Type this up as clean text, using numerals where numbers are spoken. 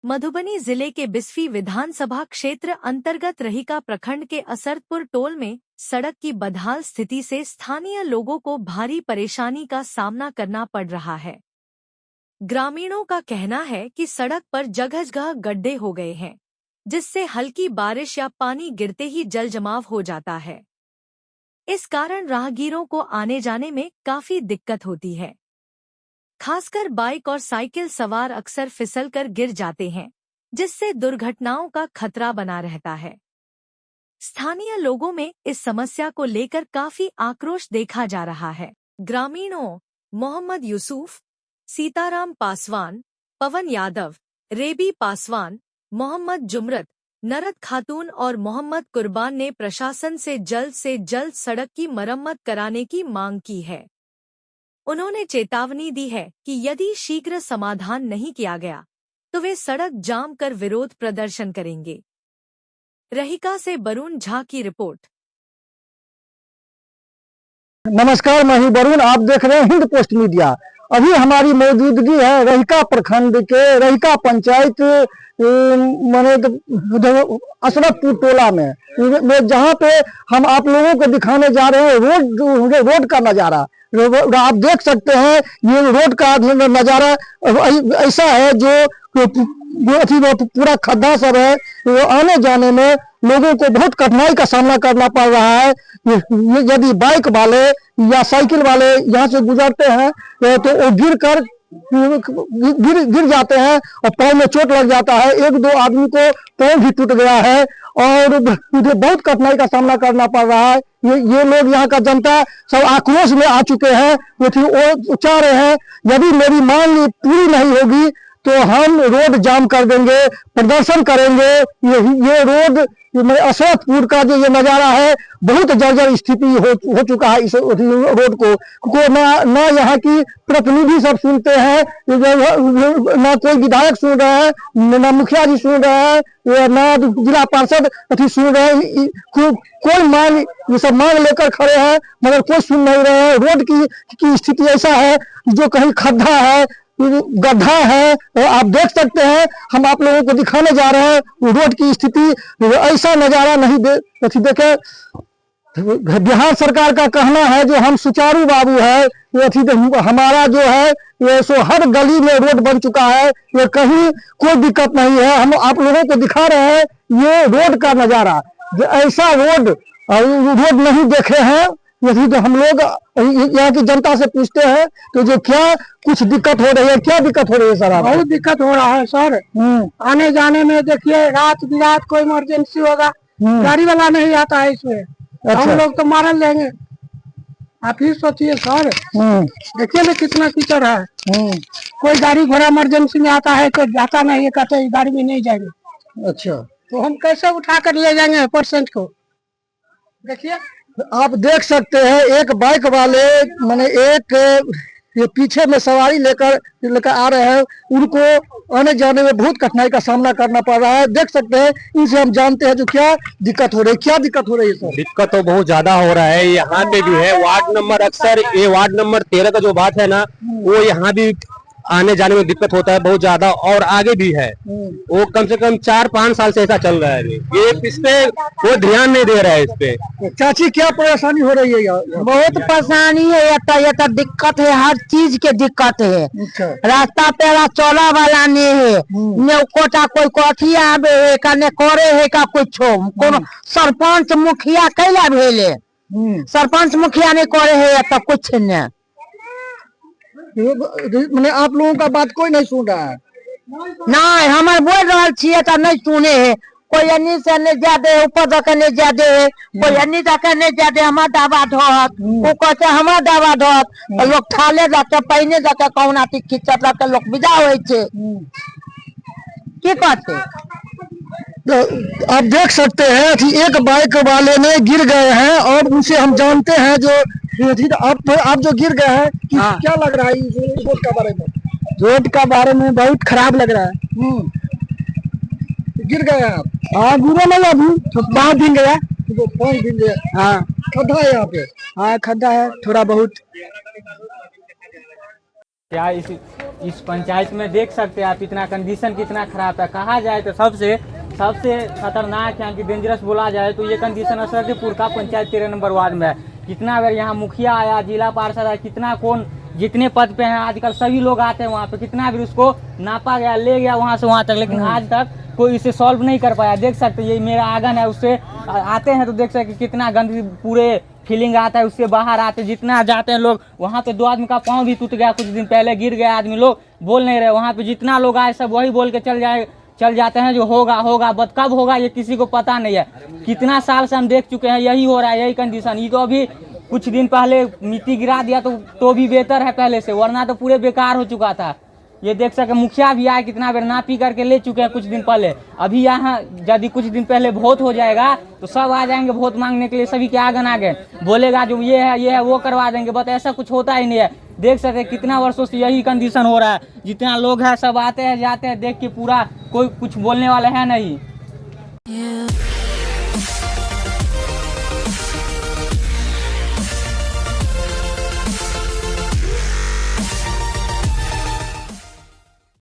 मधुबनी जिले के बिस्फी विधानसभा क्षेत्र अंतर्गत रहीका प्रखंड के असरदपुर टोल में सड़क की बदहाल स्थिति से स्थानीय लोगों को भारी परेशानी का सामना करना पड़ रहा है। ग्रामीणों का कहना है कि सड़क पर जगह-जगह गड्ढे हो गए हैं, जिससे हल्की बारिश या पानी गिरते ही जल जमाव हो जाता है। इस कारण राहगीरों को आने जाने में काफी दिक्कत होती है। खासकर बाइक और साइकिल सवार अक्सर फिसलकर गिर जाते हैं, जिससे दुर्घटनाओं का खतरा बना रहता है। स्थानीय लोगों में इस समस्या को लेकर काफी आक्रोश देखा जा रहा है। ग्रामीणों मोहम्मद यूसुफ, सीताराम पासवान, पवन यादव, रेबी पासवान, मोहम्मद जुमरत, नरत खातून और मोहम्मद कुर्बान ने प्रशासन से जल्द सड़क की मरम्मत कराने की मांग की है। उन्होंने चेतावनी दी है कि यदि शीघ्र समाधान नहीं किया गया तो वे सड़क जाम कर विरोध प्रदर्शन करेंगे। रहीका से वरुण झा की रिपोर्ट। नमस्कार, मैं हूं वरुण, आप देख रहे हैं हिंद पोस्ट मीडिया। अभी हमारी मौजूदगी है रहीका प्रखंड के रहीका पंचायत माने असरदपुर टोला में, जहां पे हम आप लोगों को दिखाने जा रहे हैं रोड का नजारा। आप देख सकते हैं ये रोड का नजारा ऐसा है जो पूरा खड्डा सब है। वो आने जाने में लोगों को बहुत कठिनाई का सामना करना पड़ रहा है। यदि बाइक वाले या साइकिल वाले यहाँ से गुजरते हैं तो वो गिर जाते हैं और पैर में चोट लग जाता है। एक दो आदमी को पैर भी टूट गया है और बहुत कठिनाई का सामना करना पड़ रहा है। ये लोग यहाँ का जनता सब आक्रोश में आ चुके हैं। वो चाह रहे हैं यदि मेरी मांग पूरी नहीं होगी तो हम रोड जाम कर देंगे, प्रदर्शन करेंगे। ये रोड असरदपुर का जो ये नजारा है बहुत जर्जर स्थिति हो चुका है। इस रोड को ना यहाँ की प्रतिनिधि सब सुनते हैं, ना कोई विधायक सुन रहे हैं, ना मुखिया जी सुन रहे हैं, ना जिला पार्षद सुन रहे हैं। कोई मांग ये सब मांग लेकर खड़े हैं मगर कोई सुन नहीं रहे हैं। रोड की स्थिति ऐसा है जो कहीं खड्डा है, गड्ढा है। आप देख सकते हैं, हम आप लोगों को दिखाने जा रहे हैं रोड की स्थिति। ऐसा नजारा नहीं देखे। बिहार सरकार का कहना है जो हम सुचारू बाबू है, हमारा जो है ये सो हर गली में रोड बन चुका है, ये कहीं कोई दिक्कत नहीं है। हम आप लोगों को दिखा रहे हैं ये रोड का नजारा। ऐसा रोड नहीं देखे हैं। यदि तो हम लोग यहाँ की जनता से पूछते हैं तो जो क्या कुछ दिक्कत हो रही है, क्या दिक्कत हो रही है सर? बहुत दिक्कत हो रहा है सर। आने जाने में देखिए रात बिरात कोई इमरजेंसी होगा, गाड़ी वाला नहीं आता है इसमें। अच्छा। हम लोग तो मार लेंगे। आप ही सोचिए सर, देखिए ना कितना कीचड़ है। कोई गाड़ी घोड़ा इमरजेंसी में आता है तो जाता नहीं है, कहते गाड़ी में नहीं जाएंगे। अच्छा, तो हम कैसे उठा कर ले जाएंगे पेशेंट को? देखिए आप देख सकते हैं एक बाइक वाले माने ये पीछे में सवारी लेकर आ रहे हैं, उनको आने जाने में बहुत कठिनाई का सामना करना पड़ रहा है। देख सकते हैं, इनसे हम जानते हैं जो क्या दिक्कत हो रही है। क्या दिक्कत हो रही है सर? दिक्कत तो बहुत ज्यादा हो रहा है। यहाँ पे भी है वार्ड नंबर, अक्सर ये वार्ड नंबर 13 का जो बात है ना, वो यहाँ भी आने जाने में दिक्कत होता है बहुत ज्यादा, और आगे भी है। वो कम से कम 4-5 साल से ऐसा चल रहा है। ये इस पे कोई ध्यान नहीं दे रहा है। इस पे चाची क्या परेशानी हो रही है? बहुत परेशानी है, ये दिक्कत है, हर चीज के दिक्कत है। रास्ता पे चौला वाला नहीं है, ने कोटा कोई कथी आवे है का ने करे है का कुछ। कोनो सरपंच मुखिया कैला भेले, सरपंच मुखिया ने करे है तो कुछ नहीं। मैंने आप लोगों का बात कोई नहीं सुन रहा है। नहीं, हमारे बोल रहा छे तो नहीं सुने है। कोई अन्नी से नहीं जाते ऊपर तक नहीं जाते है, कोई अन्नी तक नहीं जाते। हमारा दावा ढोत वो कहते हमारा दावा ढोत, लोग ठाले जाके पहने जाके कौन आती खिंचत जाके लोग विदा हो की कहते। तो आप देख सकते हैं कि एक बाइक वाले ने गिर गए हैं और उनसे हम जानते हैं जो आप जो गिर गए हैं क्या लग रहा है इस रोड का बारे में? रोड का बारे में बहुत खराब लग रहा है। गिर गए आप? हाँ, गिरे नहीं, अभी तो पाँव दिन गया। पाँव दिन गया। हाँ, खड्डा है यहाँ पे? हाँ, खड्डा है थोड़ा बहुत। क्या इस पंचायत में देख सकते हैं आप, इतना कंडीशन कितना खराब है। कहा जाए तो सबसे खतरनाक यहाँ की डेंजरस बोला जाए तो ये कंडीशन असरदीपुर का पंचायत 13 नंबर वार्ड में है। कितना बार यहाँ मुखिया आया, जिला पार्षद आया, कितना कौन जितने पद पे हैं आजकल सभी लोग आते हैं वहाँ पे, कितना भी उसको नापा गया, ले गया वहाँ से वहाँ तक, लेकिन आज तक कोई इसे सॉल्व नहीं कर पाया। देख सकते ये मेरा आंगन है, उससे आते हैं तो देख सकते कितना गंदगी पूरे फीलिंग आता है, उससे बाहर आते जितना जाते हैं लोग। वहाँ पे 2 आदमी का पाँव भी टूट गया, कुछ दिन पहले गिर गया आदमी, लोग बोल नहीं रहे। वहाँ पे जितना लोग आए सब वही बोल के चल जाते हैं जो होगा बट कब होगा ये किसी को पता नहीं है। कितना साल से हम देख चुके हैं यही हो रहा है, यही कंडीशन। ये तो अभी कुछ दिन पहले मिट्टी गिरा दिया तो भी बेहतर है पहले से, वरना तो पूरे बेकार हो चुका था। ये देख सके मुखिया भी आए, कितना बेर नापी करके ले चुके हैं कुछ दिन पहले। अभी यहाँ यदि कुछ दिन पहले वोट हो जाएगा तो सब आ जाएंगे वोट मांगने के लिए, सभी के आगे बोलेगा जो ये है वो करवा देंगे, बट ऐसा कुछ होता ही नहीं है। देख सके कितना वर्षों से यही कंडीशन हो रहा है, जितना लोग हैं सब आते हैं जाते हैं, देख के पूरा कोई कुछ बोलने वाला है नहीं।